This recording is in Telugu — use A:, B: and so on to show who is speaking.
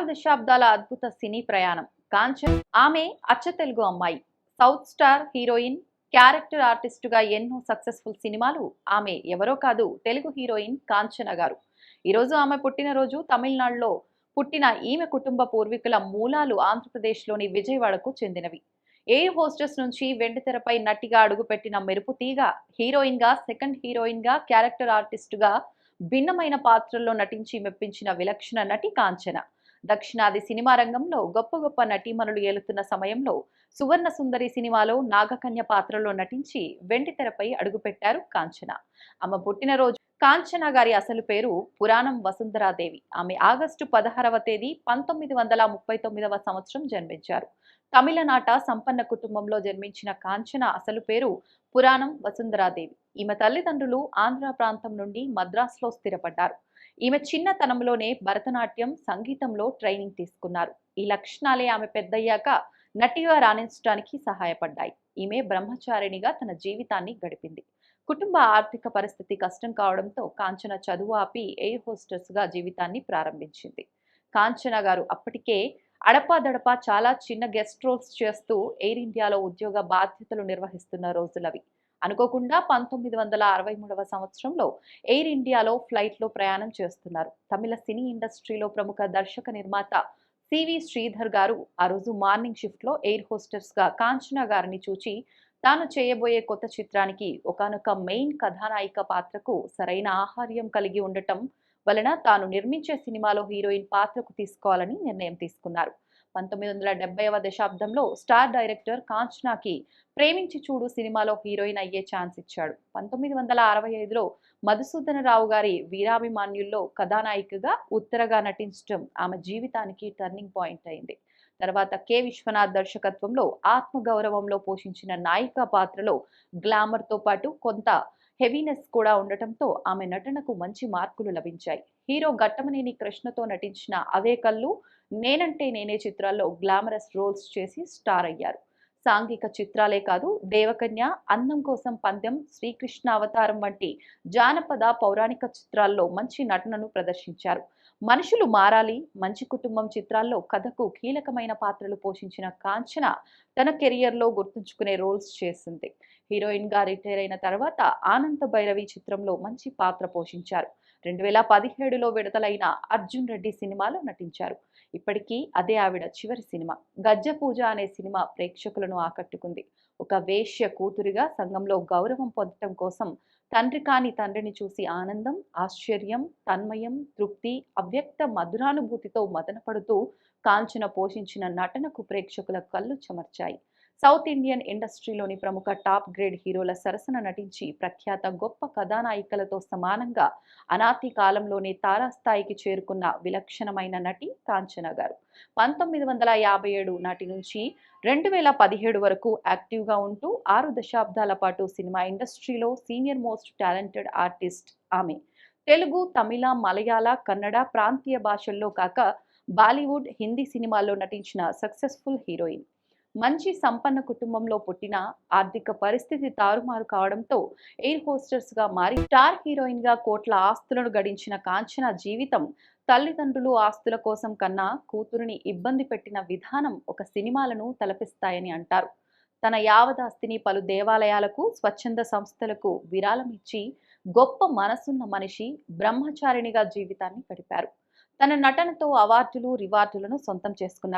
A: దశాబ్దాల అద్భుత సినీ ప్రయాణం. కాంచన్ ఆమె అచ్చ తెలుగు అమ్మాయి. సౌత్ స్టార్ హీరోయిన్, క్యారెక్టర్ ఆర్టిస్టుగా ఎన్నో సక్సెస్ఫుల్ సినిమాలు. ఆమె ఎవరో కాదు, తెలుగు హీరోయిన్ కాంచన గారు. ఈరోజు ఆమె పుట్టినరోజు. తమిళనాడులో పుట్టిన ఈమె కుటుంబ పూర్వీకుల మూలాలు ఆంధ్రప్రదేశ్లోని విజయవాడకు చెందినవి. ఎయిర్ హోస్టెస్ నుంచి వెండితెరపై నటిగా అడుగుపెట్టిన మెరుపు తీగ, హీరోయిన్ గా, సెకండ్ హీరోయిన్ గా, క్యారెక్టర్ ఆర్టిస్టుగా భిన్నమైన పాత్రల్లో నటించి మెప్పించిన విలక్షణ నటి కాంచన. దక్షిణాది సినిమా రంగంలో గొప్ప గొప్ప నటీమణులు ఏలుతున్న సమయంలో సువర్ణ సుందరి సినిమాలో నాగకన్య పాత్రలో నటించి వెండితెరపై అడుగుపెట్టారు కాంచన. ఆమె పుట్టినరోజు. కాంచన గారి అసలు పేరు పురాణం వసుంధరాదేవి. ఆమె ఆగస్టు 16వ తేదీ 1939వ సంవత్సరం జన్మించారు. తమిళనాట సంపన్న కుటుంబంలో జన్మించిన కాంచన అసలు పేరు పురాణం వసుంధరాదేవి. ఈమె తల్లిదండ్రులు ఆంధ్ర ప్రాంతం నుండి మద్రాసులో స్థిరపడ్డారు. ఈమె చిన్నతనంలోనే భరతనాట్యం, సంగీతంలో ట్రైనింగ్ తీసుకున్నారు. ఈ లక్షణాలే ఆమె పెద్దయ్యాక నటిగా రాణించడానికి సహాయపడ్డాయి. ఈమె బ్రహ్మచారిణిగా తన జీవితాన్ని గడిపింది. కుటుంబ ఆర్థిక పరిస్థితి కష్టం కావడంతో కాంచన చదువు ఆపి ఎయిర్ హోస్టెస్ గా జీవితాన్ని ప్రారంభించింది. కాంచన గారు అప్పటికే అడపాదడపా చాలా చిన్న గెస్ట్ రోల్స్ చేస్తూ ఎయిర్ ఇండియాలో ఉద్యోగ బాధ్యతలు నిర్వహిస్తున్న రోజులవి. అనుకోకుండా 1963వ సంవత్సరంలో ఎయిర్ ఇండియాలో ఫ్లైట్లో ప్రయాణం చేస్తున్నారు. తమిళ సినీ ఇండస్ట్రీలో ప్రముఖ దర్శక నిర్మాత సివి శ్రీధర్ గారు ఆ రోజు మార్నింగ్ షిఫ్ట్లో ఎయిర్ హోస్టెస్ గా కాంచన గారిని చూచి తాను చేయబోయే కొత్త చిత్రానికి ఒకానొక మెయిన్ కథానాయిక పాత్రకు సరైన ఆహార్యం కలిగి ఉండటం వలన తాను నిర్మించే సినిమాలో హీరోయిన్ పాత్రకు తీసుకోవాలని నిర్ణయం తీసుకున్నారు. 1970వ దశాబ్దంలో స్టార్ డైరెక్టర్ కాంచనాకి ప్రేమించి చూడు సినిమాలో హీరోయిన్ అయ్యే ఛాన్స్ ఇచ్చాడు. 1965లో మధుసూదనరావు గారి వీరాభిమాన్యుల్లో కథానాయికగా ఉత్తరగా నటించడం ఆమె జీవితానికి టర్నింగ్ పాయింట్ అయింది. తర్వాత కె విశ్వనాథ్ దర్శకత్వంలో ఆత్మగౌరవంలో పోషించిన నాయిక పాత్రలో గ్లామర్తో పాటు కొంత హెవీనెస్ కూడా ఉండటంతో ఆమె నటనకు మంచి మార్కులు లభించాయి. హీరో ఘట్టమనేని కృష్ణతో నటించిన అవే కళ్ళు, నేనంటే నేనే చిత్రాల్లో గ్లామరస్ రోల్స్ చేసి స్టార్ అయ్యారు. సాంఘిక చిత్రాలే కాదు, దేవకన్య, అందం కోసం పందెం, శ్రీకృష్ణ అవతారం వంటి జానపద పౌరాణిక చిత్రాల్లో మంచి నటనను ప్రదర్శించారు. మనుషులు మారాలి, మంచి కుటుంబం చిత్రాల్లో కథకు కీలకమైన పాత్రలు పోషించిన కాంచన తన కెరియర్లో గుర్తుంచుకునే రోల్స్ చేసింది. హీరోయిన్ గా రిటైర్ అయిన తర్వాత ఆనంద భైరవి చిత్రంలో మంచి పాత్ర పోషించారు. 2017లో విడుదలైన అర్జున్ రెడ్డి సినిమాలో నటించారు. ఇప్పటికీ అదే ఆవిడ చివరి సినిమా. గజ్జ పూజ అనే సినిమా ప్రేక్షకులను ఆకట్టుకుంది. ఒక వేశ్య కూతురిగా సంఘంలో గౌరవం పొందటం కోసం తండ్రి కాని తండ్రిని చూసి ఆనందం, ఆశ్చర్యం, తన్మయం, తృప్తి, అవ్యక్త మధురానుభూతితో మదనపడుతూ కాంచన పోషించిన నటనకు ప్రేక్షకుల కళ్ళు చెమర్చాయి. సౌత్ ఇండియన్ ఇండస్ట్రీలోని ప్రముఖ టాప్ గ్రేడ్ హీరోల సరసన నటించి ప్రఖ్యాత గొప్ప కథానాయికలతో సమానంగా అనాతి కాలంలోనే తారాస్థాయికి చేరుకున్న విలక్షణమైన నటి కాంచన గారు. 1957 నాటి నుంచి 2017 వరకు యాక్టివ్గా ఉంటూ 6 దశాబ్దాల పాటు సినిమా ఇండస్ట్రీలో సీనియర్ మోస్ట్ టాలెంటెడ్ ఆర్టిస్ట్ ఆమె. తెలుగు, తమిళ, మలయాళ, కన్నడ ప్రాంతీయ భాషల్లో కాక బాలీవుడ్, హిందీ సినిమాల్లో నటించిన సక్సెస్ఫుల్ హీరోయిన్. మంచి సంపన్న కుటుంబంలో పుట్టిన ఆర్థిక పరిస్థితి తారుమారు కావడంతో ఎయిర్ హోస్టెస్ గా మారి స్టార్ హీరోయిన్ గా కోట్ల ఆస్తులను గడించిన కాంచన జీవితం తల్లిదండ్రులు ఆస్తుల కోసం కన్నా కూతురుని ఇబ్బంది పెట్టిన విధానం ఒక సినిమాలను తలపిస్తాయని అంటారు. తన యావదాస్తిని పలు దేవాలయాలకు, స్వచ్ఛంద సంస్థలకు విరాళం ఇచ్చి గొప్ప మనసున్న మనిషి, బ్రహ్మచారిణిగా జీవితాన్ని గడిపారు. తన నటనతో అవార్డులు, రివార్డులను సొంతం చేసుకున్న